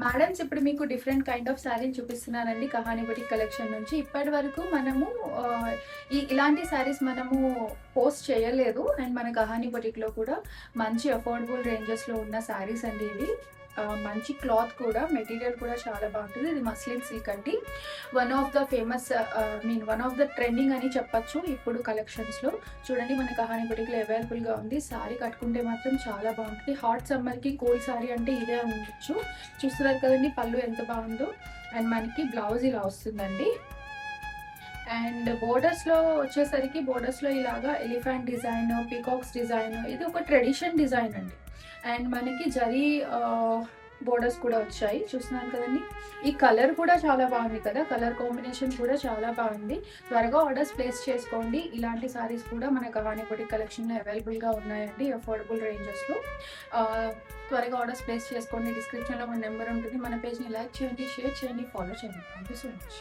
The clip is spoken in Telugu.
మేడమ్స్ ఇప్పుడు మీకు డిఫరెంట్ కైండ్ ఆఫ్ శారీలు చూపిస్తున్నానండి కహాని బుటిక్ కలెక్షన్ నుంచి. ఇప్పటి వరకు మనము ఇలాంటి శారీస్ మనము పోస్ట్ చేయలేదు. అండ్ మన కహాని బుటిక్‌లో కూడా మంచి అఫోర్డబుల్ రేంజెస్‌లో ఉన్న శారీస్ అండి ఇవి. మంచి క్లాత్ కూడా, మెటీరియల్ కూడా చాలా బాగుంటుంది. ఇది మస్లిన్ సిల్క్ అండి. One of the famous one of the trending అని చెప్పొచ్చు ఇప్పుడు కలెక్షన్స్‌లో. చూడండి మన కహాని బుటిక్‌లో అవైలబుల్‌గా ఉంది. శారీ కట్టుకుంటే మాత్రం చాలా బాగుంటుంది. హాట్ సమ్మర్‌కి కూల్ శారీ అంటే ఇదే అనొచ్చు. చూస్తున్నారు కదండీ పళ్ళు ఎంత బాగుందో. అండ్ మనకి బ్లౌజ్ ఇలా వస్తుందండి. అండ్ బోర్డర్స్‌లో వచ్చేసరికి బోర్డర్స్‌లో ఇలాగా ఎలిఫెంట్ డిజైన్, పీకాక్స్ డిజైన్, ఇది ఒక ట్రెడిషన్ డిజైన్ అండి. అండ్ మనకి జరీ బోర్డర్స్ కూడా వచ్చాయి. చూస్తున్నారు కదండీ. ఈ కలర్ కూడా చాలా బాగుంది కదా! కలర్ కాంబినేషన్ కూడా చాలా బాగుంది. త్వరగా ఆర్డర్స్ ప్లేస్ చేసుకోండి. ఇలాంటి సారీస్ కూడా మన కహాని బుటిక్ కలెక్షన్‌లో అవైలబుల్‌గా ఉన్నాయండి అఫోర్డబుల్ రేంజెస్‌లో. త్వరగా ఆర్డర్స్ ప్లేస్ చేసుకోండి. డిస్క్రిప్షన్‌లో మన నెంబర్ ఉంటుంది. మన పేజ్‌ని లైక్ చేయండి, షేర్ చేయండి, ఫాలో చేయండి. Thank you so much.